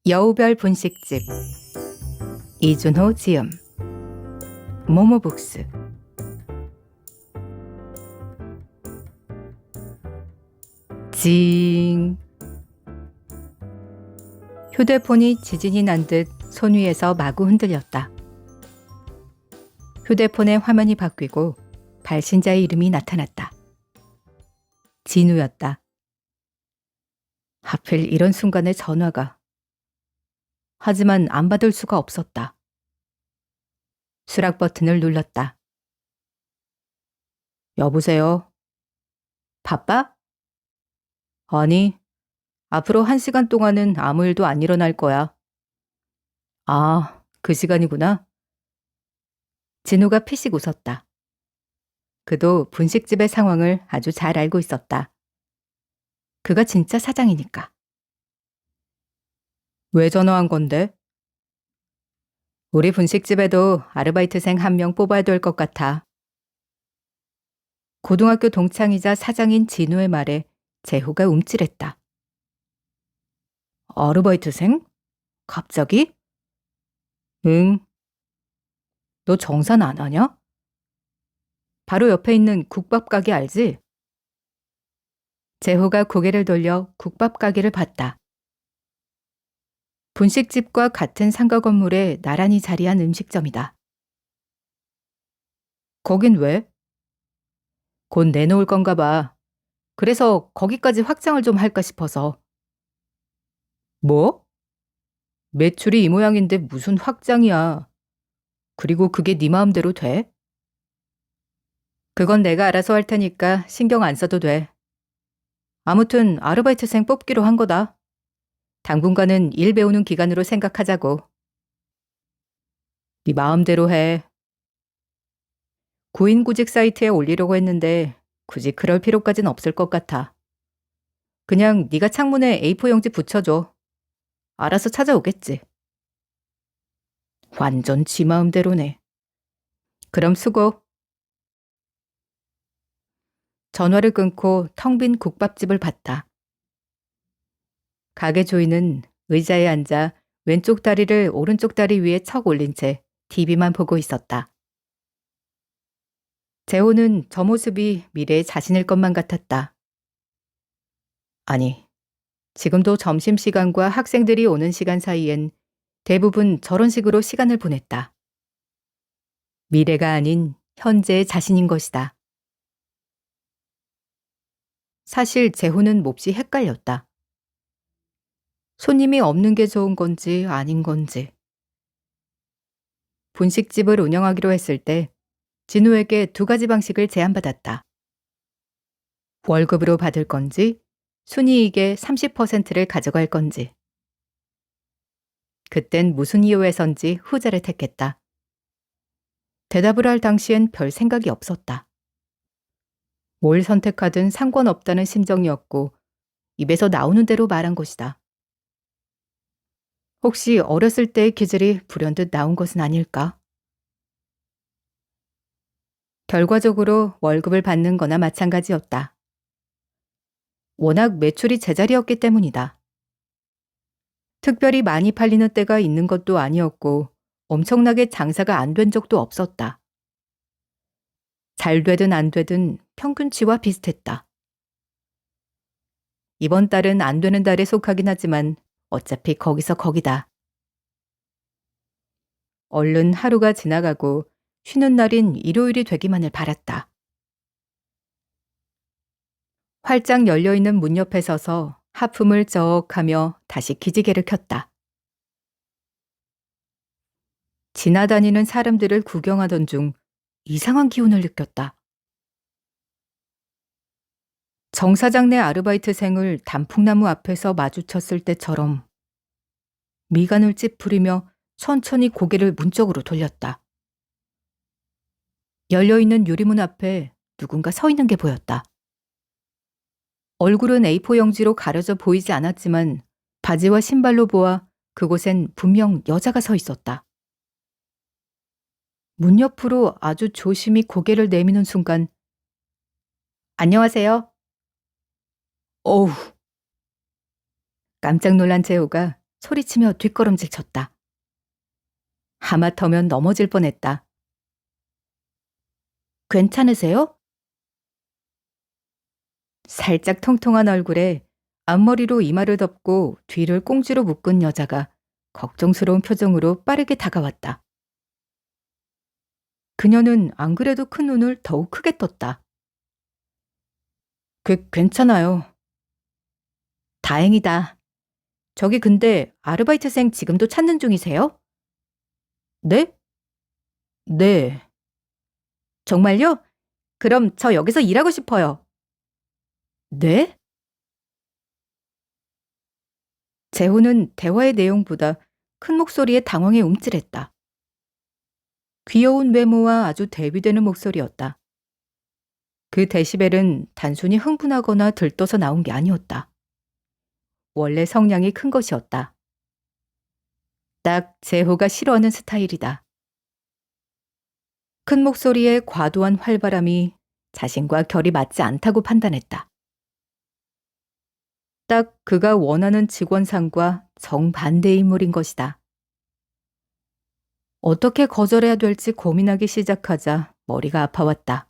여우별 분식집 이준호 지음 모모북스 징. 휴대폰이 지진이 난 듯 손 위에서 마구 흔들렸다. 휴대폰의 화면이 바뀌고 발신자의 이름이 나타났다. 진우였다. 하필 이런 순간에 전화가. 하지만 안 받을 수가 없었다. 수락 버튼을 눌렀다. 여보세요? 바빠? 아니, 앞으로 1시간 동안은 아무 일도 안 일어날 거야. 아, 그 시간이구나. 진우가 피식 웃었다. 그도 분식집의 상황을 아주 잘 알고 있었다. 그가 진짜 사장이니까. 왜 전화한 건데? 우리 분식집에도 아르바이트생 1명 뽑아야 될 것 같아. 고등학교 동창이자 사장인 진우의 말에 재호가 움찔했다. 아르바이트생? 갑자기? 응. 너 정산 안 하냐? 바로 옆에 있는 국밥 가게 알지? 재호가 고개를 돌려 국밥 가게를 봤다. 분식집과 같은 상가 건물에 나란히 자리한 음식점이다. 거긴 왜? 곧 내놓을 건가 봐. 그래서 거기까지 확장을 좀 할까 싶어서. 뭐? 매출이 이 모양인데 무슨 확장이야. 그리고 그게 네 마음대로 돼? 그건 내가 알아서 할 테니까 신경 안 써도 돼. 아무튼 아르바이트생 뽑기로 한 거다. 당분간은 일 배우는 기간으로 생각하자고. 네 마음대로 해. 구인구직 사이트에 올리려고 했는데 굳이 그럴 필요까진 없을 것 같아. 그냥 네가 창문에 A4 용지 붙여줘. 알아서 찾아오겠지. 완전 지 마음대로네. 그럼 수고. 전화를 끊고 텅 빈 국밥집을 봤다. 가게 주인은 의자에 앉아 왼쪽 다리를 오른쪽 다리 위에 척 올린 채 TV만 보고 있었다. 재호는 저 모습이 미래의 자신일 것만 같았다. 아니, 지금도 점심시간과 학생들이 오는 시간 사이엔 대부분 저런 식으로 시간을 보냈다. 미래가 아닌 현재의 자신인 것이다. 사실 재호는 몹시 헷갈렸다. 손님이 없는 게 좋은 건지 아닌 건지. 분식집을 운영하기로 했을 때 진우에게 2가지 방식을 제안받았다. 월급으로 받을 건지 순이익의 30%를 가져갈 건지. 그땐 무슨 이유에선지 후자를 택했다. 대답을 할 당시엔 별 생각이 없었다. 뭘 선택하든 상관없다는 심정이었고 입에서 나오는 대로 말한 것이다. 혹시 어렸을 때의 기질이 불현듯 나온 것은 아닐까? 결과적으로 월급을 받는 거나 마찬가지였다. 워낙 매출이 제자리였기 때문이다. 특별히 많이 팔리는 때가 있는 것도 아니었고 엄청나게 장사가 안 된 적도 없었다. 잘 되든 안 되든 평균치와 비슷했다. 이번 달은 안 되는 달에 속하긴 하지만 어차피 거기서 거기다. 얼른 하루가 지나가고 쉬는 날인 일요일이 되기만을 바랐다. 활짝 열려있는 문 옆에 서서 하품을 쩍 하며 다시 기지개를 켰다. 지나다니는 사람들을 구경하던 중 이상한 기운을 느꼈다. 정사장네 아르바이트생을 단풍나무 앞에서 마주쳤을 때처럼 미간을 찌푸리며 천천히 고개를 문 쪽으로 돌렸다. 열려있는 유리문 앞에 누군가 서 있는 게 보였다. 얼굴은 A4 용지로 가려져 보이지 않았지만 바지와 신발로 보아 그곳엔 분명 여자가 서 있었다. 문 옆으로 아주 조심히 고개를 내미는 순간 안녕하세요. 어우. 깜짝 놀란 재호가 소리치며 뒷걸음질 쳤다. 하마터면 넘어질 뻔했다. 괜찮으세요? 살짝 통통한 얼굴에 앞머리로 이마를 덮고 뒤를 꽁지로 묶은 여자가 걱정스러운 표정으로 빠르게 다가왔다. 그녀는 안 그래도 큰 눈을 더욱 크게 떴다. 괜찮아요. 다행이다. 저기 근데 아르바이트생 지금도 찾는 중이세요? 네? 네. 정말요? 그럼 저 여기서 일하고 싶어요. 네? 재호는 대화의 내용보다 큰 목소리에 당황해 움찔했다. 귀여운 외모와 아주 대비되는 목소리였다. 그 데시벨은 단순히 흥분하거나 들떠서 나온 게 아니었다. 원래 성량이 큰 것이었다. 딱 재호가 싫어하는 스타일이다. 큰 목소리에 과도한 활발함이 자신과 결이 맞지 않다고 판단했다. 딱 그가 원하는 직원상과 정반대의 인물인 것이다. 어떻게 거절해야 될지 고민하기 시작하자 머리가 아파왔다.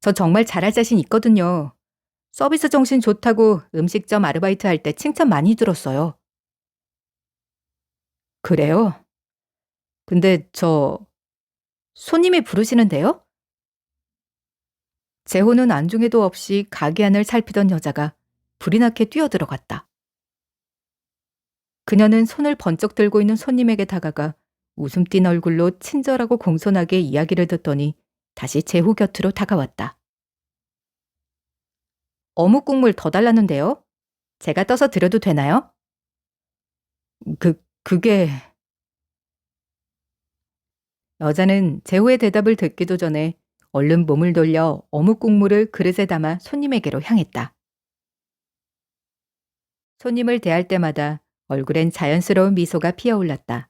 저 정말 잘할 자신 있거든요. 서비스 정신 좋다고 음식점 아르바이트 할 때 칭찬 많이 들었어요. 그래요? 근데 손님이 부르시는데요? 재호는 안중에도 없이 가게 안을 살피던 여자가 불이 나게 뛰어들어갔다. 그녀는 손을 번쩍 들고 있는 손님에게 다가가 웃음 띤 얼굴로 친절하고 공손하게 이야기를 듣더니 다시 재호 곁으로 다가왔다. 어묵 국물 더 달랐는데요? 제가 떠서 드려도 되나요? 그게... 여자는 재호의 대답을 듣기도 전에 얼른 몸을 돌려 어묵 국물을 그릇에 담아 손님에게로 향했다. 손님을 대할 때마다 얼굴엔 자연스러운 미소가 피어올랐다.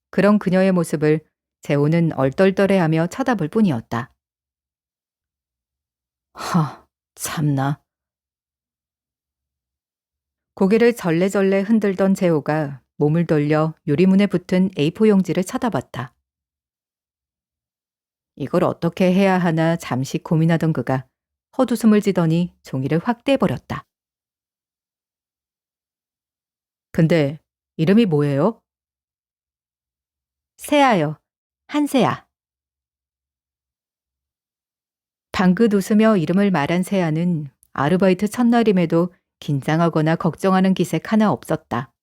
그런 그녀의 모습을 재호는 얼떨떨해하며 쳐다볼 뿐이었다. 참나. 고개를 절레절레 흔들던 재호가 몸을 돌려 유리문에 붙은 A4 용지를 쳐다봤다. 이걸 어떻게 해야 하나 잠시 고민하던 그가 헛웃음을 지더니 종이를 확 떼버렸다. 근데 이름이 뭐예요? 세아요. 한세아. 방긋 웃으며 이름을 말한 세아는 아르바이트 첫날임에도 긴장하거나 걱정하는 기색 하나 없었다.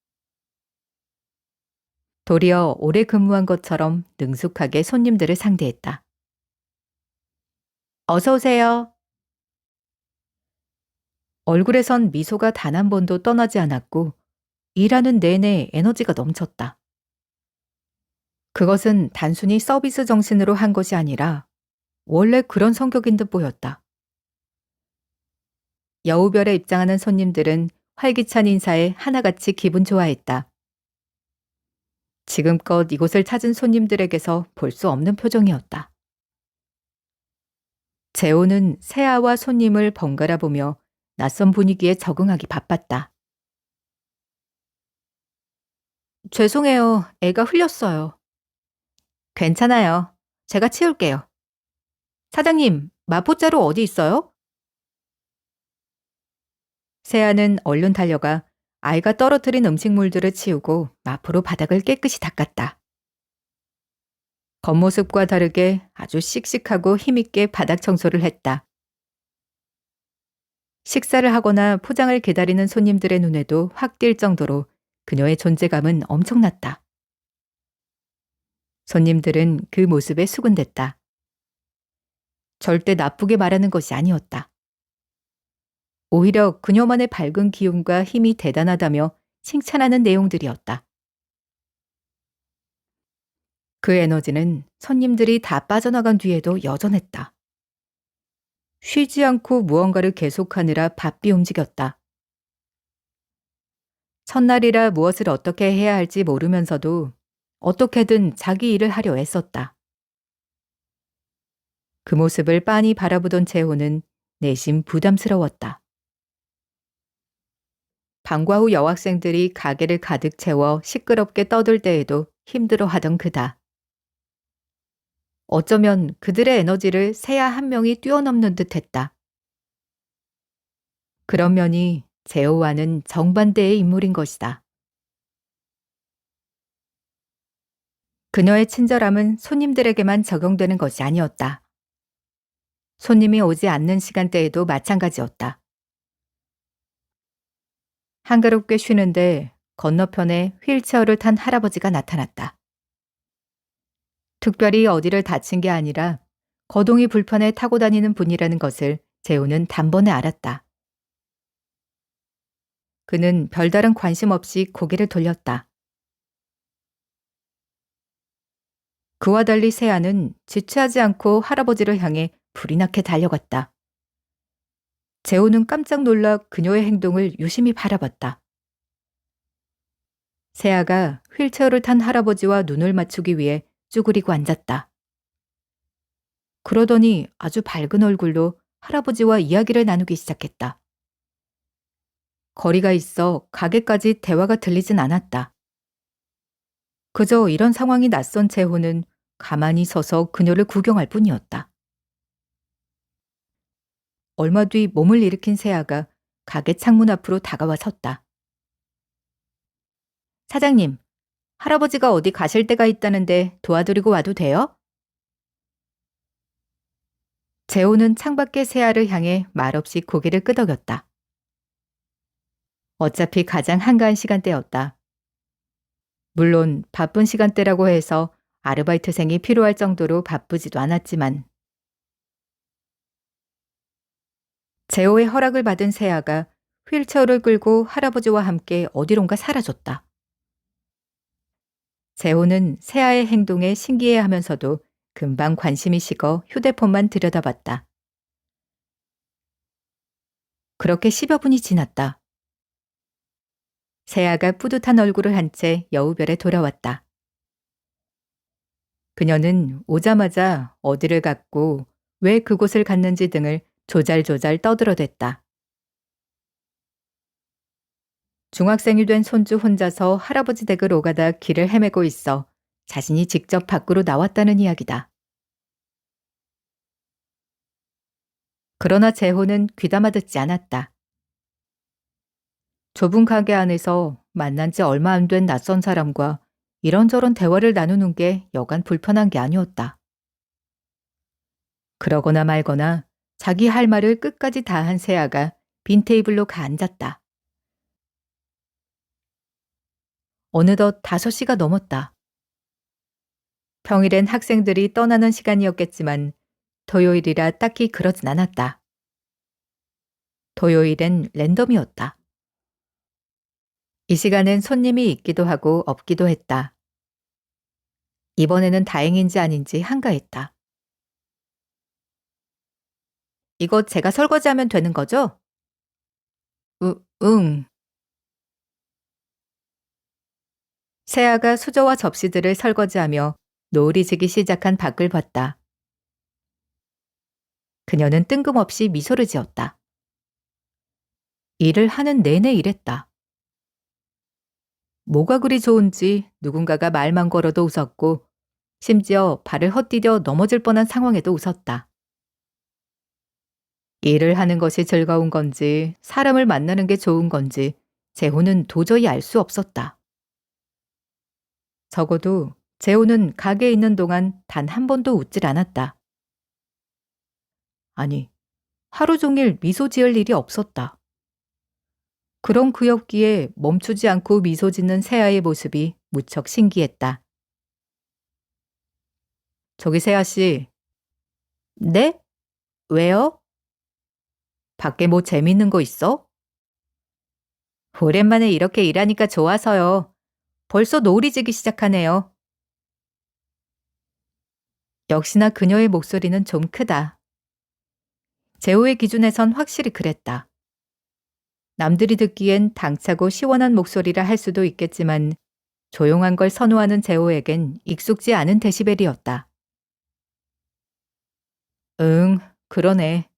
도리어 오래 근무한 것처럼 능숙하게 손님들을 상대했다. 어서 오세요. 얼굴에선 미소가 단 한 번도 떠나지 않았고 일하는 내내 에너지가 넘쳤다. 그것은 단순히 서비스 정신으로 한 것이 아니라 원래 그런 성격인 듯 보였다. 여우별에 입장하는 손님들은 활기찬 인사에 하나같이 기분 좋아했다. 지금껏 이곳을 찾은 손님들에게서 볼 수 없는 표정이었다. 재호는 세아와 손님을 번갈아 보며 낯선 분위기에 적응하기 바빴다. 죄송해요. 애가 흘렸어요. 괜찮아요. 제가 치울게요. 사장님, 마포자루 어디 있어요? 세아는 얼른 달려가 아이가 떨어뜨린 음식물들을 치우고 마포로 바닥을 깨끗이 닦았다. 겉모습과 다르게 아주 씩씩하고 힘있게 바닥 청소를 했다. 식사를 하거나 포장을 기다리는 손님들의 눈에도 확 띌 정도로 그녀의 존재감은 엄청났다. 손님들은 그 모습에 수군댔다. 절대 나쁘게 말하는 것이 아니었다. 오히려 그녀만의 밝은 기운과 힘이 대단하다며 칭찬하는 내용들이었다. 그 에너지는 손님들이 다 빠져나간 뒤에도 여전했다. 쉬지 않고 무언가를 계속하느라 바삐 움직였다. 첫날이라 무엇을 어떻게 해야 할지 모르면서도 어떻게든 자기 일을 하려 애썼다. 그 모습을 빤히 바라보던 재호는 내심 부담스러웠다. 방과 후 여학생들이 가게를 가득 채워 시끄럽게 떠들 때에도 힘들어하던 그다. 어쩌면 그들의 에너지를 새야 한 명이 뛰어넘는 듯했다. 그런 면이 제호와는 정반대의 인물인 것이다. 그녀의 친절함은 손님들에게만 적용되는 것이 아니었다. 손님이 오지 않는 시간대에도 마찬가지였다. 한가롭게 쉬는데 건너편에 휠체어를 탄 할아버지가 나타났다. 특별히 어디를 다친 게 아니라 거동이 불편해 타고 다니는 분이라는 것을 재호는 단번에 알았다. 그는 별다른 관심 없이 고개를 돌렸다. 그와 달리 세아는 지체하지 않고 할아버지를 향해 불이 나게 달려갔다. 재호는 깜짝 놀라 그녀의 행동을 유심히 바라봤다. 세아가 휠체어를 탄 할아버지와 눈을 맞추기 위해 쭈그리고 앉았다. 그러더니 아주 밝은 얼굴로 할아버지와 이야기를 나누기 시작했다. 거리가 있어 가게까지 대화가 들리진 않았다. 그저 이런 상황이 낯선 재호는 가만히 서서 그녀를 구경할 뿐이었다. 얼마 뒤 몸을 일으킨 세아가 가게 창문 앞으로 다가와 섰다. 사장님, 할아버지가 어디 가실 데가 있다는데 도와드리고 와도 돼요? 재호는 창밖의 세아를 향해 말없이 고개를 끄덕였다. 어차피 가장 한가한 시간대였다. 물론 바쁜 시간대라고 해서 아르바이트생이 필요할 정도로 바쁘지도 않았지만 재호의 허락을 받은 세아가 휠체어를 끌고 할아버지와 함께 어디론가 사라졌다. 재호는 세아의 행동에 신기해하면서도 금방 관심이 식어 휴대폰만 들여다봤다. 그렇게 10여 분이 지났다. 세아가 뿌듯한 얼굴을 한 채 여우별에 돌아왔다. 그녀는 오자마자 어디를 갔고 왜 그곳을 갔는지 등을 조잘조잘 떠들어댔다. 중학생이 된 손주 혼자서 할아버지 댁을 오가다 길을 헤매고 있어 자신이 직접 밖으로 나왔다는 이야기다. 그러나 재호는 귀담아 듣지 않았다. 좁은 가게 안에서 만난 지 얼마 안 된 낯선 사람과 이런저런 대화를 나누는 게 여간 불편한 게 아니었다. 그러거나 말거나 자기 할 말을 끝까지 다 한 세아가 빈 테이블로 가 앉았다. 어느덧 5시가 넘었다. 평일엔 학생들이 떠나는 시간이었겠지만 토요일이라 딱히 그러진 않았다. 토요일엔 랜덤이었다. 이 시간엔 손님이 있기도 하고 없기도 했다. 이번에는 다행인지 아닌지 한가했다. 이거 제가 설거지하면 되는 거죠? 응. 세아가 수저와 접시들을 설거지하며 노을이 지기 시작한 밖을 봤다. 그녀는 뜬금없이 미소를 지었다. 일을 하는 내내 일했다. 뭐가 그리 좋은지 누군가가 말만 걸어도 웃었고 심지어 발을 헛디뎌 넘어질 뻔한 상황에도 웃었다. 일을 하는 것이 즐거운 건지 사람을 만나는 게 좋은 건지 재호는 도저히 알 수 없었다. 적어도 재호는 가게에 있는 동안 단 한 번도 웃질 않았다. 아니, 하루 종일 미소 지을 일이 없었다. 그런 그였기에 멈추지 않고 미소 짓는 세아의 모습이 무척 신기했다. 저기 세아 씨. 네? 왜요? 밖에 뭐 재밌는 거 있어? 오랜만에 이렇게 일하니까 좋아서요. 벌써 노을이 지기 시작하네요. 역시나 그녀의 목소리는 좀 크다. 재호의 기준에선 확실히 그랬다. 남들이 듣기엔 당차고 시원한 목소리라 할 수도 있겠지만 조용한 걸 선호하는 재호에겐 익숙지 않은 데시벨이었다. 응, 그러네.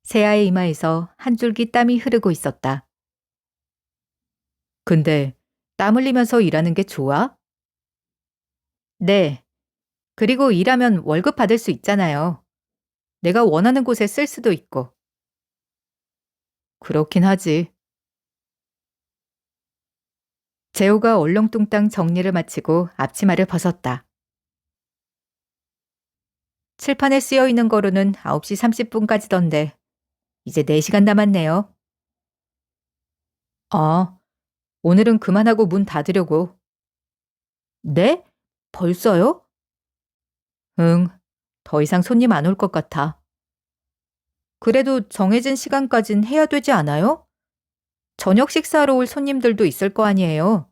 세아의 이마에서 한 줄기 땀이 흐르고 있었다. 근데 땀 흘리면서 일하는 게 좋아? 네. 그리고 일하면 월급 받을 수 있잖아요. 내가 원하는 곳에 쓸 수도 있고. 그렇긴 하지. 재호가 얼렁뚱땅 정리를 마치고 앞치마를 벗었다. 칠판에 쓰여 있는 거로는 9시 30분까지던데 이제 4시간 남았네요. 오늘은 그만하고 문 닫으려고. 네? 벌써요? 응, 더 이상 손님 안 올 것 같아. 그래도 정해진 시간까진 해야 되지 않아요? 저녁 식사하러 올 손님들도 있을 거 아니에요.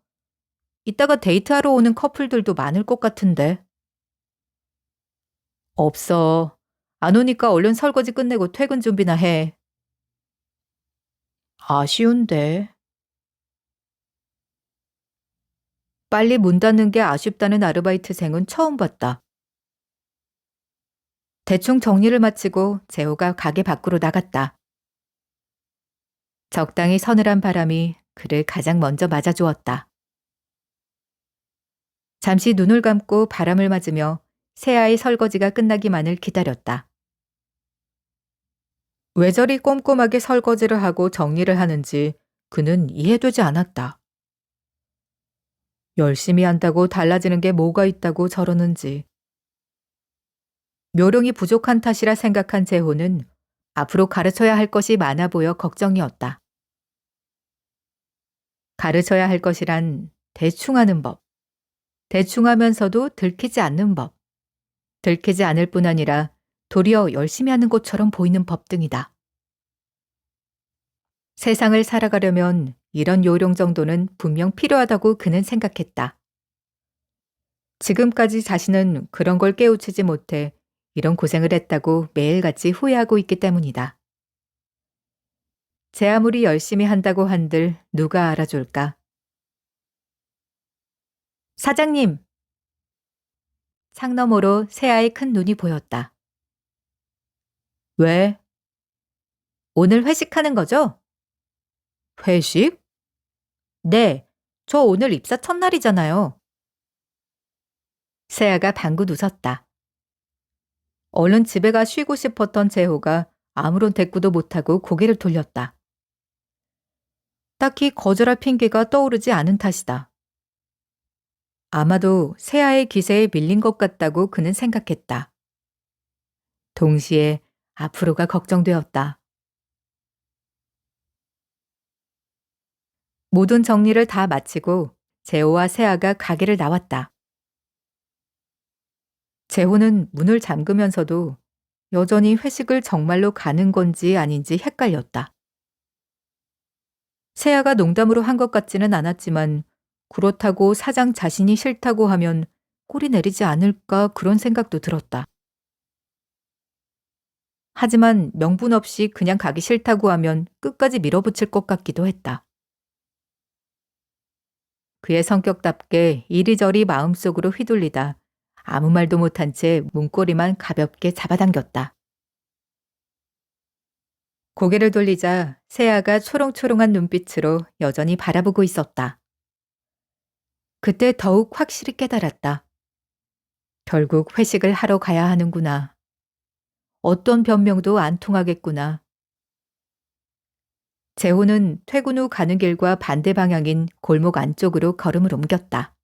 이따가 데이트하러 오는 커플들도 많을 것 같은데. 없어. 안 오니까 얼른 설거지 끝내고 퇴근 준비나 해. 아쉬운데. 빨리 문 닫는 게 아쉽다는 아르바이트생은 처음 봤다. 대충 정리를 마치고 재호가 가게 밖으로 나갔다. 적당히 서늘한 바람이 그를 가장 먼저 맞아주었다. 잠시 눈을 감고 바람을 맞으며 새아의 설거지가 끝나기만을 기다렸다. 왜 저리 꼼꼼하게 설거지를 하고 정리를 하는지 그는 이해되지 않았다. 열심히 한다고 달라지는 게 뭐가 있다고 저러는지. 묘령이 부족한 탓이라 생각한 재호는 앞으로 가르쳐야 할 것이 많아 보여 걱정이었다. 가르쳐야 할 것이란 대충 하는 법, 대충 하면서도 들키지 않는 법, 들키지 않을 뿐 아니라 도리어 열심히 하는 것처럼 보이는 법 등이다. 세상을 살아가려면 이런 요령 정도는 분명 필요하다고 그는 생각했다. 지금까지 자신은 그런 걸 깨우치지 못해 이런 고생을 했다고 매일같이 후회하고 있기 때문이다. 제 아무리 열심히 한다고 한들 누가 알아줄까? 사장님! 창 너머로 새아의 큰 눈이 보였다. 왜? 오늘 회식하는 거죠? 회식? 네, 저 오늘 입사 첫날이잖아요. 새아가 방긋 웃었다. 얼른 집에 가 쉬고 싶었던 재호가 아무런 대꾸도 못하고 고개를 돌렸다. 딱히 거절할 핑계가 떠오르지 않은 탓이다. 아마도 새아의 기세에 밀린 것 같다고 그는 생각했다. 동시에 앞으로가 걱정되었다. 모든 정리를 다 마치고 재호와 새아가 가게를 나왔다. 재호는 문을 잠그면서도 여전히 회식을 정말로 가는 건지 아닌지 헷갈렸다. 새아가 농담으로 한 것 같지는 않았지만 그렇다고 사장 자신이 싫다고 하면 꼴이 내리지 않을까 그런 생각도 들었다. 하지만 명분 없이 그냥 가기 싫다고 하면 끝까지 밀어붙일 것 같기도 했다. 그의 성격답게 이리저리 마음속으로 휘둘리다 아무 말도 못한 채 문고리만 가볍게 잡아당겼다. 고개를 돌리자 세아가 초롱초롱한 눈빛으로 여전히 바라보고 있었다. 그때 더욱 확실히 깨달았다. 결국 회식을 하러 가야 하는구나. 어떤 변명도 안 통하겠구나. 재호는 퇴근 후 가는 길과 반대 방향인 골목 안쪽으로 걸음을 옮겼다.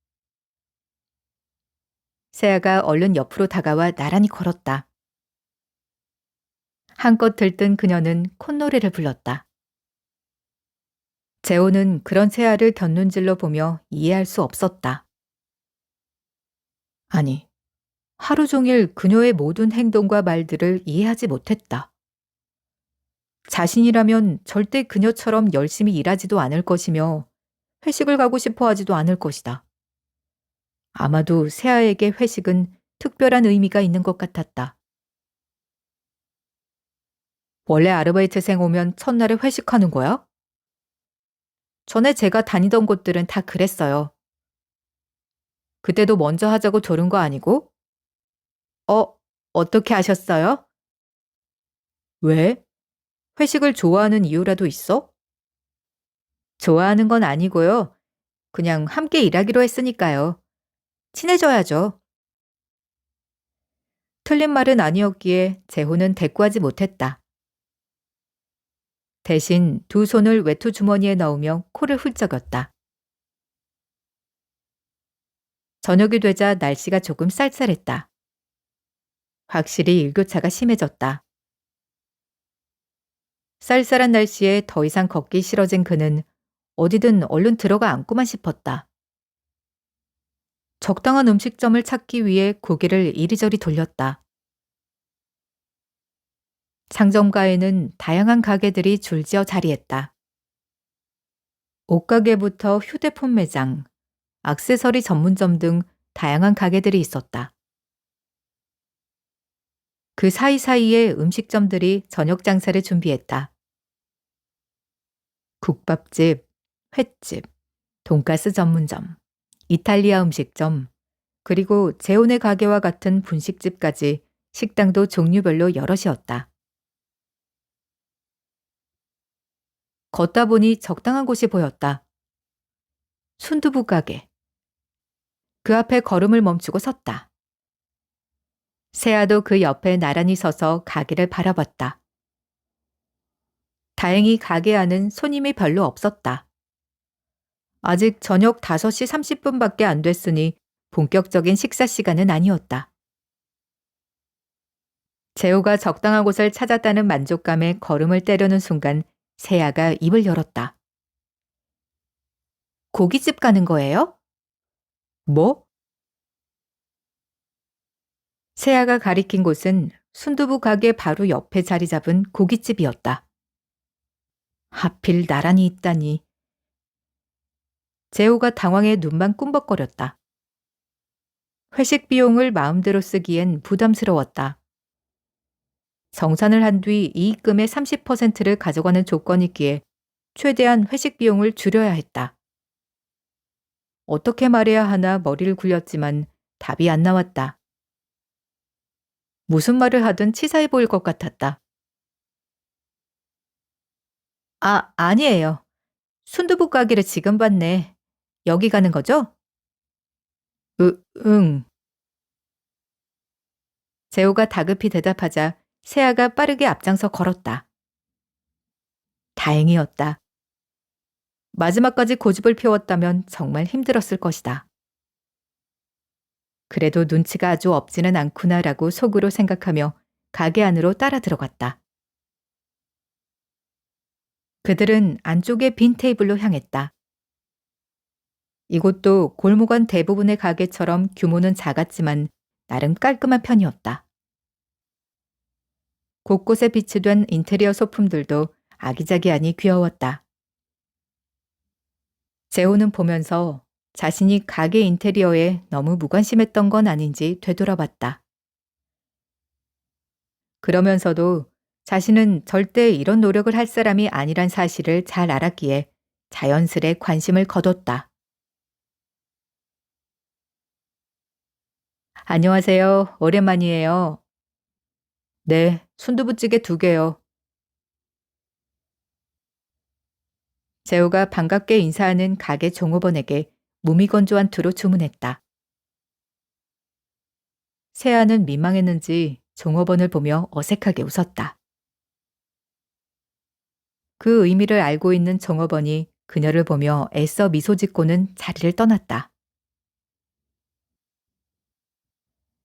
세아가 얼른 옆으로 다가와 나란히 걸었다. 한껏 들뜬 그녀는 콧노래를 불렀다. 재호는 그런 세아를 곁눈질로 보며 이해할 수 없었다. 아니, 하루 종일 그녀의 모든 행동과 말들을 이해하지 못했다. 자신이라면 절대 그녀처럼 열심히 일하지도 않을 것이며 회식을 가고 싶어 하지도 않을 것이다. 아마도 세아에게 회식은 특별한 의미가 있는 것 같았다. 원래 아르바이트생 오면 첫날에 회식하는 거야? 전에 제가 다니던 곳들은 다 그랬어요. 그때도 먼저 하자고 조른 거 아니고? 어, 어떻게 하셨어요? 왜? 회식을 좋아하는 이유라도 있어? 좋아하는 건 아니고요. 그냥 함께 일하기로 했으니까요. 친해져야죠. 틀린 말은 아니었기에 재호는 대꾸하지 못했다. 대신 두 손을 외투 주머니에 넣으며 코를 훌쩍였다. 저녁이 되자 날씨가 조금 쌀쌀했다. 확실히 일교차가 심해졌다. 쌀쌀한 날씨에 더 이상 걷기 싫어진 그는 어디든 얼른 들어가 앉고만 싶었다. 적당한 음식점을 찾기 위해 고개를 이리저리 돌렸다. 상점가에는 다양한 가게들이 줄지어 자리했다. 옷가게부터 휴대폰 매장, 액세서리 전문점 등 다양한 가게들이 있었다. 그 사이사이에 음식점들이 저녁 장사를 준비했다. 국밥집, 횟집, 돈가스 전문점, 이탈리아 음식점, 그리고 재혼의 가게와 같은 분식집까지 식당도 종류별로 여럿이었다. 걷다 보니 적당한 곳이 보였다. 순두부 가게. 그 앞에 걸음을 멈추고 섰다. 세아도 그 옆에 나란히 서서 가게를 바라봤다. 다행히 가게 안은 손님이 별로 없었다. 아직 저녁 5시 30분밖에 안 됐으니 본격적인 식사 시간은 아니었다. 재호가 적당한 곳을 찾았다는 만족감에 걸음을 때려는 순간 세아가 입을 열었다. 고깃집 가는 거예요? 뭐? 세아가 가리킨 곳은 순두부 가게 바로 옆에 자리 잡은 고깃집이었다. 하필 나란히 있다니. 재호가 당황해 눈만 꿈벅거렸다. 회식 비용을 마음대로 쓰기엔 부담스러웠다. 정산을 한 뒤 이익금의 30%를 가져가는 조건이기에 최대한 회식 비용을 줄여야 했다. 어떻게 말해야 하나 머리를 굴렸지만 답이 안 나왔다. 무슨 말을 하든 치사해 보일 것 같았다. 아, 아니에요. 순두부 가게를 지금 봤네. 여기 가는 거죠? 응. 재호가 다급히 대답하자 세아가 빠르게 앞장서 걸었다. 다행이었다. 마지막까지 고집을 피웠다면 정말 힘들었을 것이다. 그래도 눈치가 아주 없지는 않구나라고 속으로 생각하며 가게 안으로 따라 들어갔다. 그들은 안쪽의 빈 테이블로 향했다. 이곳도 골목안 대부분의 가게처럼 규모는 작았지만 나름 깔끔한 편이었다. 곳곳에 비치된 인테리어 소품들도 아기자기하니 귀여웠다. 재호는 보면서 자신이 가게 인테리어에 너무 무관심했던 건 아닌지 되돌아봤다. 그러면서도 자신은 절대 이런 노력을 할 사람이 아니란 사실을 잘 알았기에 자연스레 관심을 거뒀다. 안녕하세요. 오랜만이에요. 네, 순두부찌개 2개요. 재호가 반갑게 인사하는 가게 종업원에게 무미건조한 투로 주문했다. 세아는 민망했는지 종업원을 보며 어색하게 웃었다. 그 의미를 알고 있는 종업원이 그녀를 보며 애써 미소 짓고는 자리를 떠났다.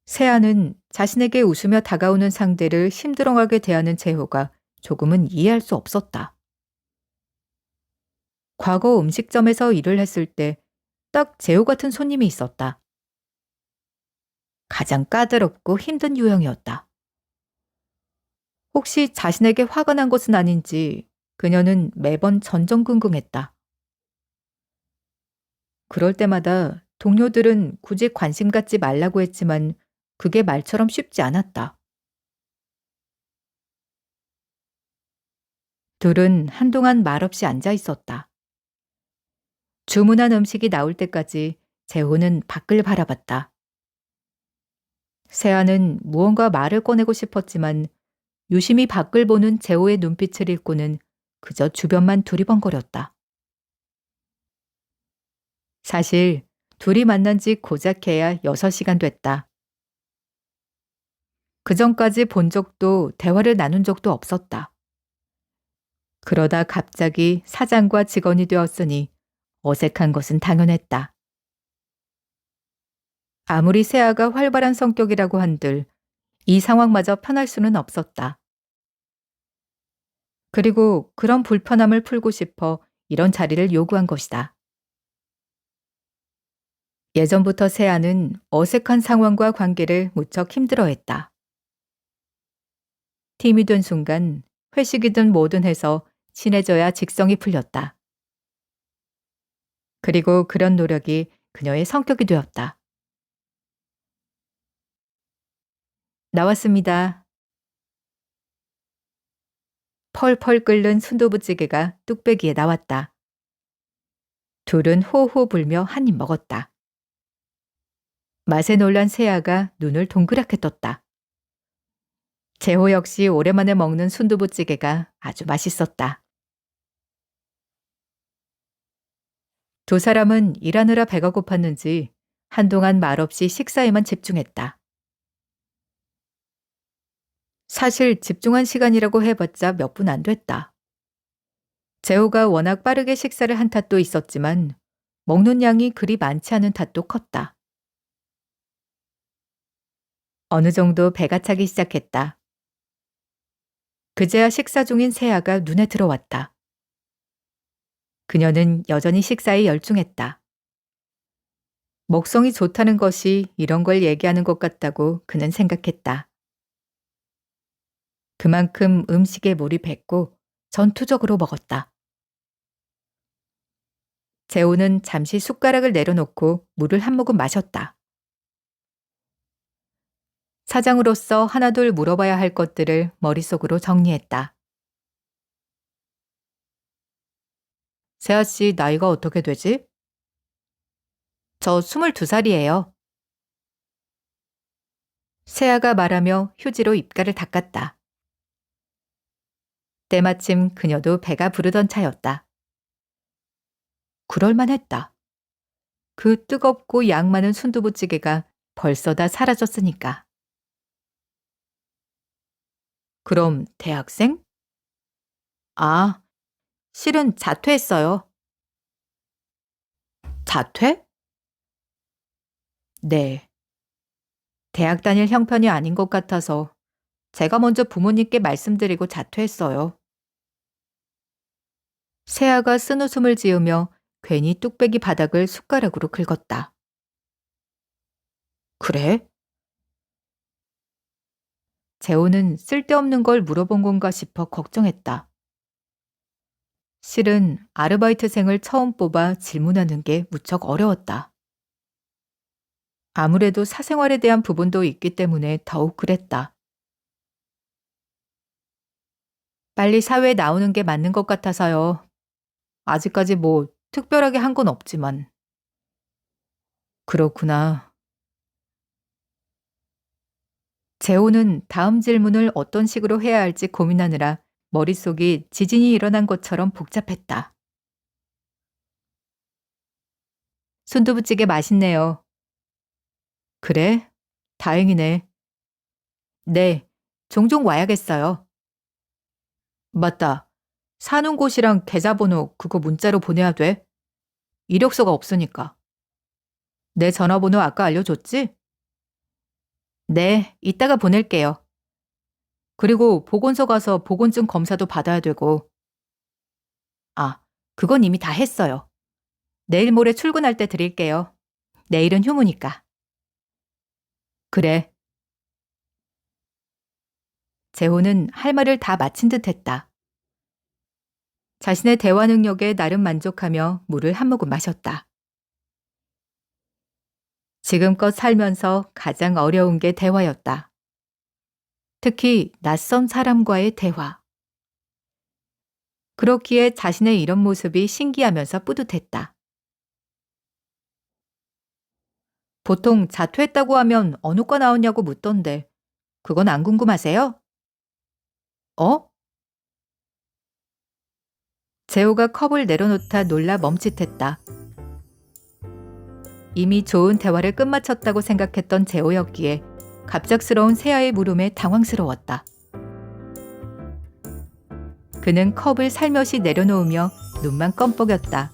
세아는 자신에게 웃으며 다가오는 상대를 심드렁하게 대하는 재호가 조금은 이해할 수 없었다. 과거 음식점에서 일을 했을 때 딱 재호 같은 손님이 있었다. 가장 까다롭고 힘든 유형이었다. 혹시 자신에게 화가 난 것은 아닌지 그녀는 매번 전전긍긍했다. 그럴 때마다 동료들은 굳이 관심 갖지 말라고 했지만 그게 말처럼 쉽지 않았다. 둘은 한동안 말없이 앉아 있었다. 주문한 음식이 나올 때까지 재호는 밖을 바라봤다. 세아는 무언가 말을 꺼내고 싶었지만 유심히 밖을 보는 재호의 눈빛을 읽고는 그저 주변만 두리번거렸다. 사실 둘이 만난 지 고작해야 6시간 됐다. 그전까지 본 적도 대화를 나눈 적도 없었다. 그러다 갑자기 사장과 직원이 되었으니 어색한 것은 당연했다. 아무리 세아가 활발한 성격이라고 한들 이 상황마저 편할 수는 없었다. 그리고 그런 불편함을 풀고 싶어 이런 자리를 요구한 것이다. 예전부터 세아는 어색한 상황과 관계를 무척 힘들어했다. 팀이 된 순간 회식이든 뭐든 해서 친해져야 직성이 풀렸다. 그리고 그런 노력이 그녀의 성격이 되었다. 나왔습니다. 펄펄 끓는 순두부찌개가 뚝배기에 나왔다. 둘은 호호 불며 한 입 먹었다. 맛에 놀란 세아가 눈을 동그랗게 떴다. 재호 역시 오랜만에 먹는 순두부찌개가 아주 맛있었다. 두 사람은 일하느라 배가 고팠는지 한동안 말없이 식사에만 집중했다. 사실 집중한 시간이라고 해봤자 몇 분 안 됐다. 재호가 워낙 빠르게 식사를 한 탓도 있었지만 먹는 양이 그리 많지 않은 탓도 컸다. 어느 정도 배가 차기 시작했다. 그제야 식사 중인 세아가 눈에 들어왔다. 그녀는 여전히 식사에 열중했다. 먹성이 좋다는 것이 이런 걸 얘기하는 것 같다고 그는 생각했다. 그만큼 음식에 몰입했고 전투적으로 먹었다. 재호는 잠시 숟가락을 내려놓고 물을 한 모금 마셨다. 사장으로서 하나둘 물어봐야 할 것들을 머릿속으로 정리했다. 세아 씨 나이가 어떻게 되지? 저 22살이에요. 세아가 말하며 휴지로 입가를 닦았다. 때마침 그녀도 배가 부르던 차였다. 그럴만했다. 그 뜨겁고 양 많은 순두부찌개가 벌써 다 사라졌으니까. 그럼 대학생? 아, 실은 자퇴했어요. 자퇴? 네. 대학 다닐 형편이 아닌 것 같아서 제가 먼저 부모님께 말씀드리고 자퇴했어요. 세아가 쓴웃음을 지으며 괜히 뚝배기 바닥을 숟가락으로 긁었다. 그래? 재호는 쓸데없는 걸 물어본 건가 싶어 걱정했다. 실은 아르바이트생을 처음 뽑아 질문하는 게 무척 어려웠다. 아무래도 사생활에 대한 부분도 있기 때문에 더욱 그랬다. 빨리 사회에 나오는 게 맞는 것 같아서요. 아직까지 뭐 특별하게 한 건 없지만. 그렇구나. 재호는 다음 질문을 어떤 식으로 해야 할지 고민하느라 머릿속이 지진이 일어난 것처럼 복잡했다. 순두부찌개 맛있네요. 그래? 다행이네. 네, 종종 와야겠어요. 맞다. 사는 곳이랑 계좌번호 그거 문자로 보내야 돼. 이력서가 없으니까. 내 전화번호 아까 알려줬지? 네, 이따가 보낼게요. 그리고 보건소 가서 보건증 검사도 받아야 되고. 아, 그건 이미 다 했어요. 내일 모레 출근할 때 드릴게요. 내일은 휴무니까. 그래. 재호는 할 말을 다 마친 듯 했다. 자신의 대화 능력에 나름 만족하며 물을 한 모금 마셨다. 지금껏 살면서 가장 어려운 게 대화였다. 특히 낯선 사람과의 대화. 그렇기에 자신의 이런 모습이 신기하면서 뿌듯했다. 보통 자퇴했다고 하면 어느 과 나왔냐고 묻던데 그건 안 궁금하세요? 어? 재호가 컵을 내려놓다 놀라 멈칫했다. 이미 좋은 대화를 끝마쳤다고 생각했던 재호였기에 갑작스러운 세아의 물음에 당황스러웠다. 그는 컵을 살며시 내려놓으며 눈만 껌뻑였다.